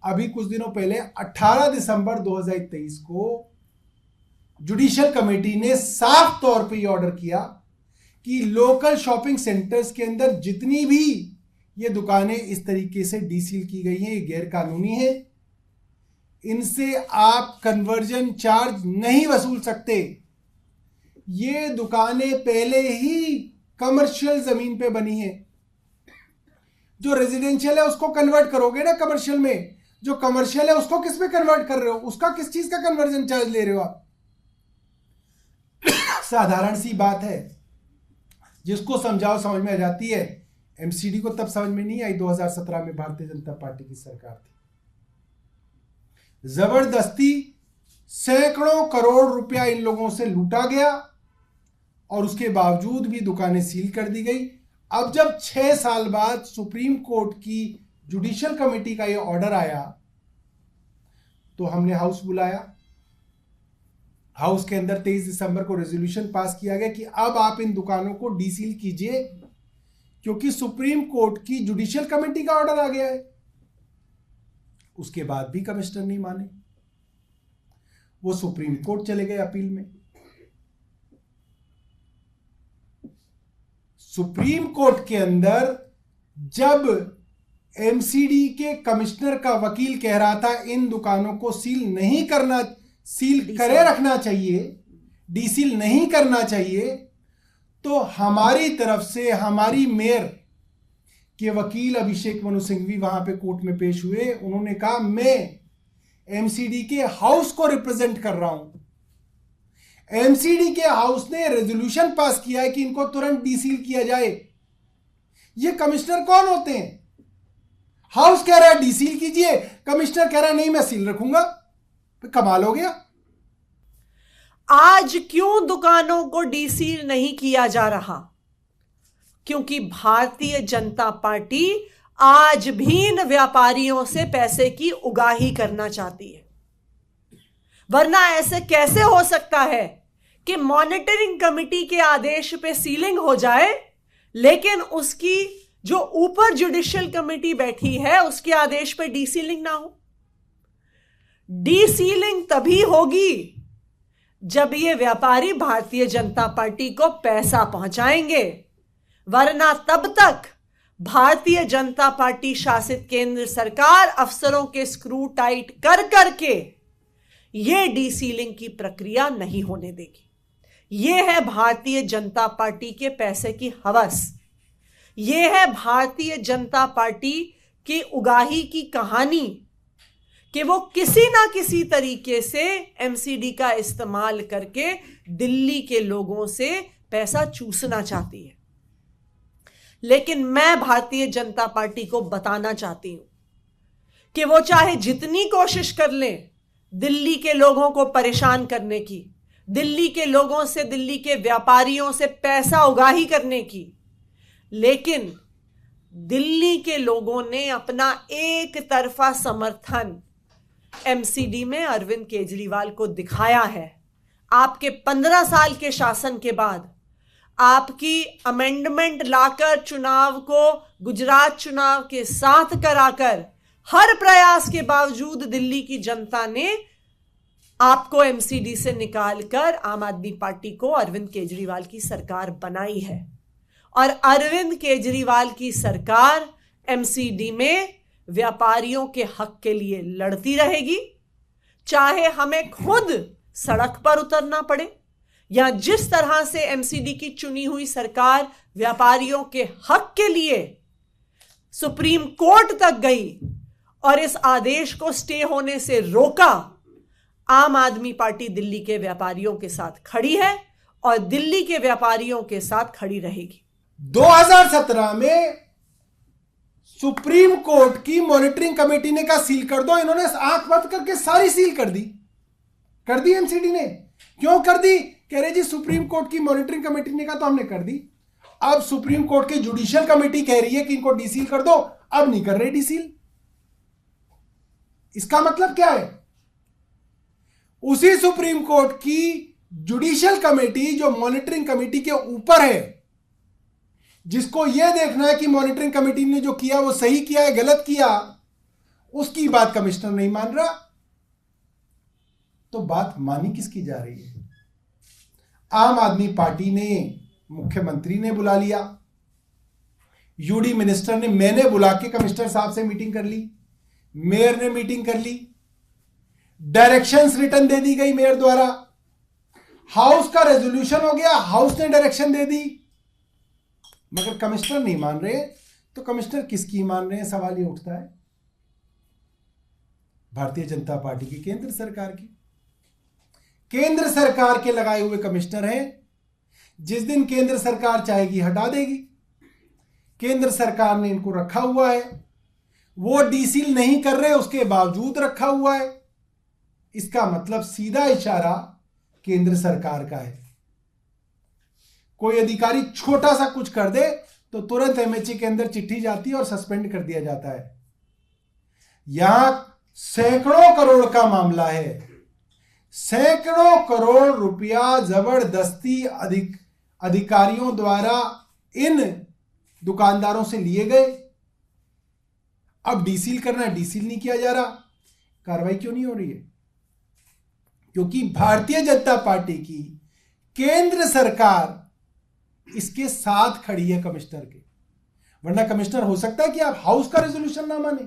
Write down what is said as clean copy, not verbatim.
अभी कुछ दिनों पहले 18 दिसंबर 2023 को जुडिशियल कमेटी ने साफ तौर पे यह ऑर्डर किया कि लोकल शॉपिंग सेंटर्स के अंदर जितनी भी ये दुकानें इस तरीके से डीसील की गई हैं, ये गैर कानूनी है। इनसे आप कन्वर्जन चार्ज नहीं वसूल सकते। ये दुकानें पहले ही कमर्शियल जमीन पे बनी है। जो रेजिडेंशियल है उसको कन्वर्ट करोगे ना कमर्शियल में, जो कमर्शियल है उसको किस में कन्वर्ट कर रहे हो, उसका किस चीज का कन्वर्जन चार्ज ले रहे हो आप? साधारण सी बात है, जिसको समझाओ समझ में आ जाती है। एमसीडी को तब समझ में नहीं आई, 2017 में भारतीय जनता पार्टी की सरकार थी। जबरदस्ती सैकड़ों करोड़ रुपया इन लोगों से लूटा गया और उसके बावजूद भी दुकानें सील कर दी गई। अब जब 6 साल बाद सुप्रीम कोर्ट की जुडिशियल कमेटी का यह ऑर्डर आया तो हमने हाउस बुलाया। हाउस के अंदर 23 दिसंबर को रेजोल्यूशन पास किया गया कि अब आप इन दुकानों को डीसील कीजिए, क्योंकि सुप्रीम कोर्ट की जुडिशियल कमेटी का ऑर्डर आ गया है। उसके बाद भी कमिश्नर नहीं माने, वो सुप्रीम कोर्ट चले गए अपील में। सुप्रीम कोर्ट के अंदर जब एमसीडी के कमिश्नर का वकील कह रहा था इन दुकानों को सील नहीं करना, सील करे रखना चाहिए, डीसील नहीं करना चाहिए, तो हमारी तरफ से हमारी मेयर के वकील अभिषेक मनु सिंघवी वहां पे कोर्ट में पेश हुए। उन्होंने कहा मैं एमसीडी के हाउस को रिप्रेजेंट कर रहा हूं। एमसीडी के हाउस ने रेजोल्यूशन पास किया है कि इनको तुरंत डीसील किया जाए। ये कमिश्नर कौन होते हैं? हाउस कह रहा है डीसील कीजिए, कमिश्नर कह रहा है नहीं मैं सील रखूंगा। कमाल हो गया। आज क्यों दुकानों को डीसील नहीं किया जा रहा? क्योंकि भारतीय जनता पार्टी आज भी इन व्यापारियों से पैसे की उगाही करना चाहती है। वरना ऐसे कैसे हो सकता है कि मॉनिटरिंग कमेटी के आदेश पे सीलिंग हो जाए, लेकिन उसकी जो ऊपर जुडिशियल कमेटी बैठी है उसके आदेश पे डीसीलिंग ना हो? डीसीलिंग तभी होगी जब ये व्यापारी भारतीय जनता पार्टी को पैसा पहुंचाएंगे, वरना तब तक भारतीय जनता पार्टी शासित केंद्र सरकार अफसरों के स्क्रू टाइट कर करके ये डीसीलिंग की प्रक्रिया नहीं होने देगी। ये है भारतीय जनता पार्टी के पैसे की हवस, ये है भारतीय जनता पार्टी की उगाही की कहानी कि वो किसी ना किसी तरीके से एमसीडी का इस्तेमाल करके दिल्ली के लोगों से पैसा चूसना चाहती है। लेकिन मैं भारतीय जनता पार्टी को बताना चाहती हूं कि वो चाहे जितनी कोशिश कर लें दिल्ली के लोगों को परेशान करने की, दिल्ली के लोगों से, दिल्ली के व्यापारियों से पैसा उगाही करने की, लेकिन दिल्ली के लोगों ने अपना एक तरफा समर्थन एमसीडी में अरविंद केजरीवाल को दिखाया है। आपके 15 साल के शासन के बाद आपकी अमेंडमेंट लाकर चुनाव को गुजरात चुनाव के साथ कराकर हर प्रयास के बावजूद दिल्ली की जनता ने आपको एमसीडी से निकालकर आम आदमी पार्टी को अरविंद केजरीवाल की सरकार बनाई है। और अरविंद केजरीवाल की सरकार एमसीडी में व्यापारियों के हक के लिए लड़ती रहेगी, चाहे हमें खुद सड़क पर उतरना पड़े, या जिस तरह से एमसीडी की चुनी हुई सरकार व्यापारियों के हक के लिए सुप्रीम कोर्ट तक गई और इस आदेश को स्टे होने से रोका। आम आदमी पार्टी दिल्ली के व्यापारियों के साथ खड़ी है और दिल्ली के व्यापारियों के साथ खड़ी रहेगी। 2017 में सुप्रीम कोर्ट की मॉनिटरिंग कमेटी ने कहा सील कर दो, इन्होंने आंख बंद करके सारी सील कर दी एमसीडी ने। क्यों कर दी? कह रहे जी सुप्रीम कोर्ट की मॉनिटरिंग कमेटी ने कहा तो हमने कर दी। अब सुप्रीम कोर्ट की जुडिशियल कमेटी कह रही है कि इनको डीसील कर दो, अब नहीं कर रहे डीसील। इसका मतलब क्या है? उसी सुप्रीम कोर्ट की जुडिशियल कमेटी जो मॉनिटरिंग कमेटी के ऊपर है, जिसको यह देखना है कि मॉनिटरिंग कमेटी ने जो किया वो सही किया है गलत किया, उसकी बात कमिश्नर नहीं मान रहा, तो बात मानी किसकी जा रही है? आम आदमी पार्टी ने, मुख्यमंत्री ने बुला लिया, यूडी मिनिस्टर ने, मैंने बुला के कमिश्नर साहब से मीटिंग कर ली, मेयर ने मीटिंग कर ली, डायरेक्शंस रिटर्न दे दी गई मेयर द्वारा, हाउस का रेजोल्यूशन हो गया, हाउस ने डायरेक्शन दे दी, मगर कमिश्नर नहीं मान रहे। तो कमिश्नर किसकी मान रहे हैं? सवाल ये उठता है भारतीय जनता पार्टी की, केंद्र सरकार की। केंद्र सरकार के लगाए हुए कमिश्नर हैं। जिस दिन केंद्र सरकार चाहेगी हटा देगी। केंद्र सरकार ने इनको रखा हुआ है, वो डीसील नहीं कर रहे, उसके बावजूद रखा हुआ है। इसका मतलब सीधा इशारा केंद्र सरकार का है। कोई अधिकारी छोटा सा कुछ कर दे तो तुरंत एमएचए के अंदर चिट्ठी जाती है और सस्पेंड कर दिया जाता है। यहां सैकड़ों करोड़ का मामला है, सैकड़ों करोड़ रुपया जबरदस्ती अधिकारियों द्वारा इन दुकानदारों से लिए गए। अब डीसील करना है, डीसील नहीं किया जा रहा। कार्रवाई क्यों नहीं हो रही है? क्योंकि भारतीय जनता पार्टी की केंद्र सरकार इसके साथ खड़ी है कमिश्नर के। वरना कमिश्नर हो सकता है कि आप हाउस का रेजोल्यूशन ना माने,